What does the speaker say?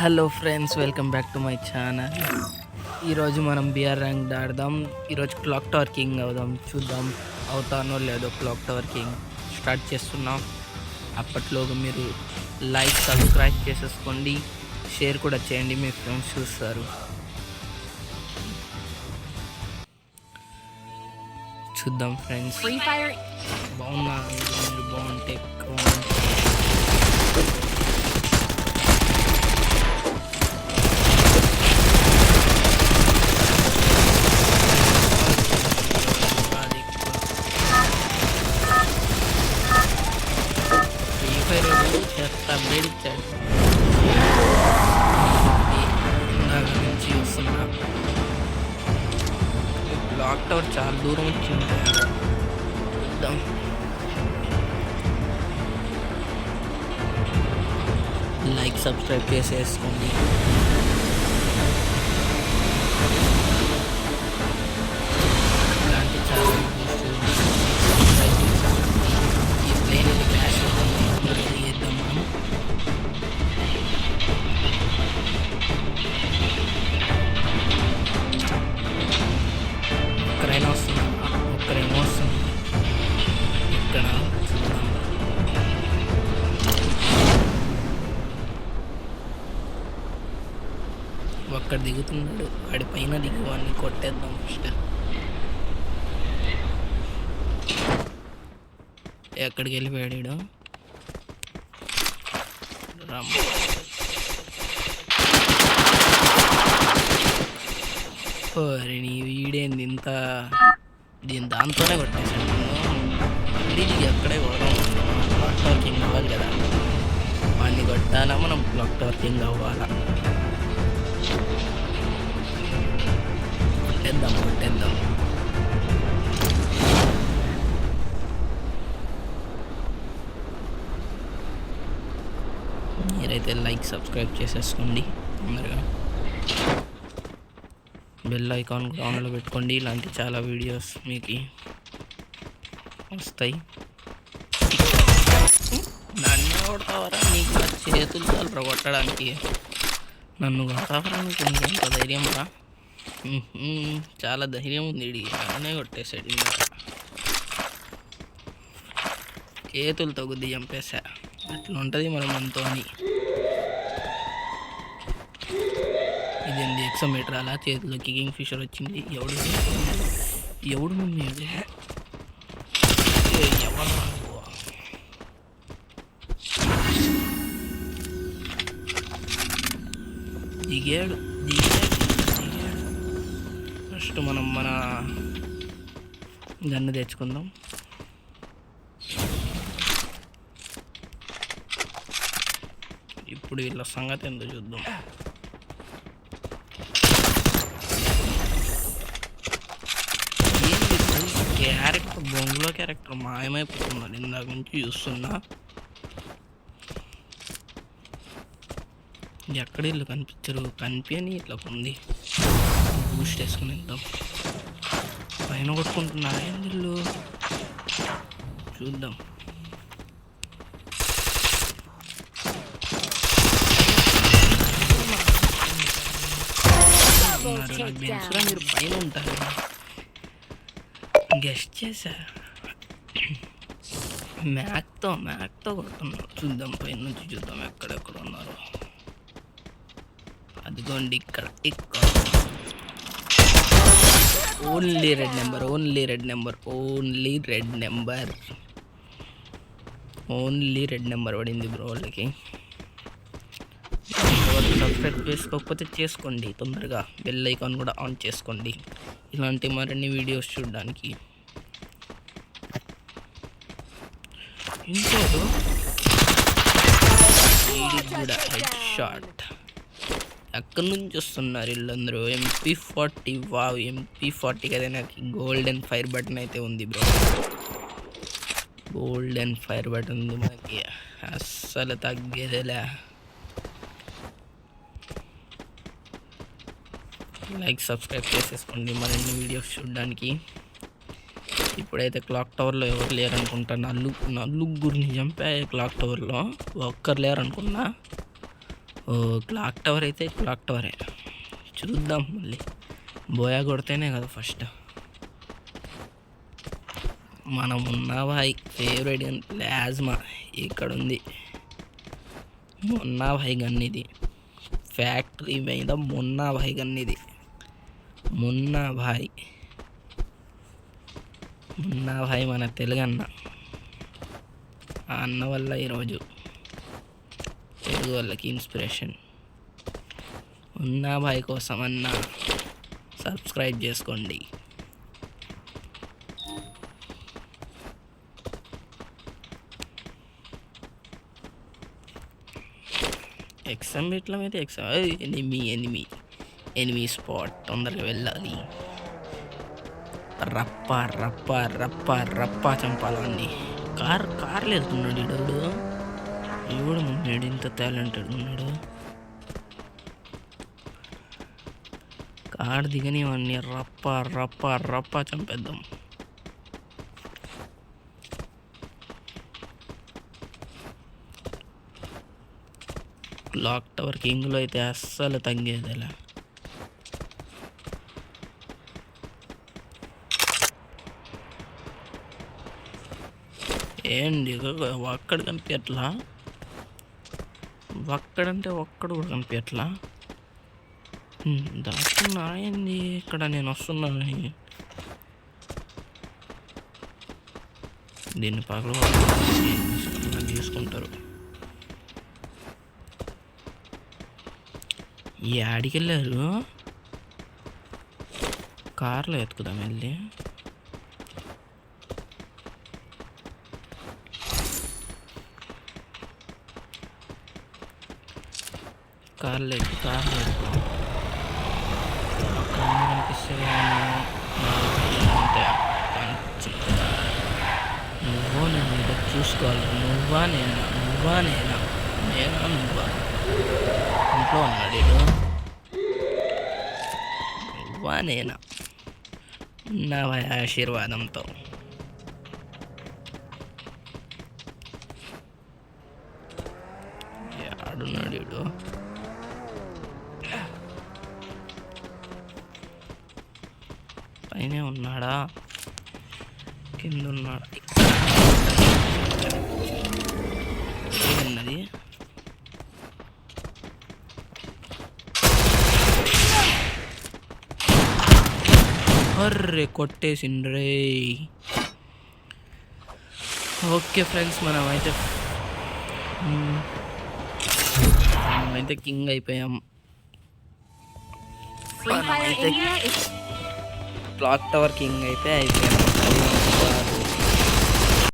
Hello friends, welcome back to my channel. ఈరోజు మనం BR rank ఆడదాం. ఈరోజు క్లాక్ టవర్ కింగ్ అవుదాం. చూద్దాం అవుతానో లేదో. క్లాక్ టవర్ కింగ్ స్టార్ట్ చేస్తున్నాం. అప్పట్లోగా మీరు లైక్ సబ్స్క్రైబ్ చేసేసుకోండి, షేర్ కూడా చేయండి, మీ ఫ్రెండ్స్ చూస్తారు. చూద్దాం ఫ్రెండ్స్. బాగున్నా, మీరు బాగుంటే చేస్తా. వేడిచ్చాడు ఇందాక నుంచి వస్తున్నా. క్లాక్ టవర్ చాలా దూరం వచ్చింది. చూద్దాం. లైక్ సబ్స్క్రైబ్ చేసేసుకోండి. ఇలాంటి చాలా ఈ ప్లేన్ ఇది క్రాష్ అవుతుంది. చేద్దాం మనం. ఒక్కరైనా వస్తున్నా, ఒక్కరేమో వస్తుంది. ఇక్కడ ఒక్కడ దిగుతున్నాడు. వాడి పైన దిగి వాడిని కొట్టేద్దాం ఫస్ట్. ఎక్కడికి వెళ్ళిపోయాడు రామ్. నీ వీడేంది ఇంత దాంతోనే కొట్టేసాడు. మళ్ళీ ఎక్కడే పోదాం. క్లాక్ టవర్ కింగ్ అవ్వాలి కదా, వాడిని కొట్టాలా మనం. క్లాక్ టవర్ కింగ్ అవ్వాలా. కొట్టేద్దాం. మీరైతే లైక్ సబ్స్క్రైబ్ చేసేసుకోండి తొందరగా. బెల్ ఐకాన్ కూడా ఆన్లో పెట్టుకోండి. ఇలాంటి చాలా వీడియోస్ మీకు వస్తాయి. నన్ను కొడతావరా? నీకు చేతులు చాలరా కొట్టడానికి. నన్ను కొడతావరా? నీకు ఇంకెంత ధైర్యం రా? చాలా ధైర్యం ఉంది. నన్నే కొట్టేశాడు. చేతులతో గుద్ది చంపేశా. అట్లా ఉంటుంది మనం మనతో అని. ఇదేంది ఎక్సోమీటర్ అలా చేతిలో కింగ్ ఫిషర్ వచ్చింది. ఎవడు మమ్మీ అది? ఎవరు దిగాడు. ఫస్ట్ మనం మన గన్ను తెచ్చుకుందాం. ఇప్పుడు వీళ్ళ సంగతి ఎందుకు చూద్దాం. క్యారెక్టర్ బొంగులో క్యారెక్టర్ మాయమైపోతున్నాడు. ఇందాక నుంచి చూస్తున్నా. ఎక్కడ ఇల్లు కనిపించరు. కనిపించని ఇట్లా ఉంది. బూస్ట్ వేసుకుని వెళ్దాం. పైన కొట్టుకుంటున్నారా ఇల్లు? చూద్దాం. మీరు పైన ఉంటారు. గెస్ట్ చేశా. మ్యాక్తో కొడుతున్నారు. చూద్దాం, పైన నుంచి చూద్దాం ఎక్కడెక్కడ ఉన్నారు. అదిగోండి ఇక్కడ. ఓన్లీ రెడ్ నెంబర్ పడింది బ్రో వాళ్ళకి. సబ్స్క్రైబ్ చేసుకోకపోతే చేసుకోండి తొందరగా. బెల్ ఐకాన్ కూడా ఆన్ చేసుకోండి ఇలాంటి మరిన్ని వీడియోస్ చూడడానికి. ఇంకోటి కూడా హెడ్ షాట్. ఎక్కడి నుంచి వస్తున్నారు వీళ్ళందరూ? MP40. వావ్, MP40 కదా. నాకు గోల్డెన్ ఫైర్ బటన్ అయితే ఉంది బ్రో. గోల్డెన్ ఫైర్ బటన్ ఉంది మనకి. అస్సలు తగ్గేదేలే. లైక్ సబ్స్క్రైబ్ చేసేసుకోండి మరిన్ని వీడియోస్ చూడడానికి. ఇప్పుడైతే క్లాక్ టవర్లో ఎవరు లేరనుకుంటా. నలుగురిని చంపా క్లాక్ టవర్లో. ఒక్కరు లేరనుకున్నా. ఓ క్లాక్ టవర్ అయితే క్లాక్ టవరే. చూద్దాం మళ్ళీ బోయా కొడితేనే కదా ఫస్ట్. మనం ఉన్న భాయ్ ఫేవరెట్ గన్ ప్లాజ్మా ఇక్కడ ఉంది. మొన్నా భాయ్ గన్ ఇది, ఫ్యాక్టరీ మీద మొన్నా భాయ్ గన్ ఇది. మున్నా భాయ్ మన తెలుగు అన్న. ఆ అన్న వల్ల ఈరోజు తెలుగు వాళ్ళకి ఇన్స్పిరేషన్. మున్నా భాయ్ కోసం అన్న సబ్స్క్రైబ్ చేసుకోండి. ఎక్సామ్ బిట్ల మీద ఎనిమి స్పాట్, తొందరగా వెళ్ళాలి. రప్ప చంపాలండి. కార్లు వెళ్తున్నాడు ఈడోడు. ఎవడు ఉన్నాడు ఇంత టాలెంటెడ్ ఉన్నాడు? కార్ దిగనివన్నీ రప్ప చంపేద్దాం. క్లాక్ టవర్ కింగ్లో అయితే అస్సలు తగ్గేదిలా. ఏంటి ఒక్కడ కనిపించట్లా? ఒక్కడంటే ఒక్కడు కూడా కనిపించట్లా. దాచుకున్నా ఏంది ఇక్కడ? నేను వస్తున్నాను. దీన్ని పగలు తీసుకుంటారు. ఈ ఆడికి వెళ్ళారు. కార్లో ఎత్తుకుదాం వెళ్ళి. కార్లో కనిపిస్తే నువ్వు నేను ఇదో చూసుకోవాలి. నువ్వా నేనా నువ్వా? ఇంట్లో ఉన్నాడు ఇడు. నువ్వా నేనా? నా ఆశీర్వాదంతో ఆడున్నాడు ఇడు. పైనే ఉన్నాడా? కింద ఉన్నాడా? ఏమన్నది? అర్రే కొట్టేసిండ్రే. ఓకే ఫ్రెండ్స్, మనమైతే కింగ్ అయిపోయాం. క్లాక్ టవర్ కింగ్ అయితే అయిపోయాం.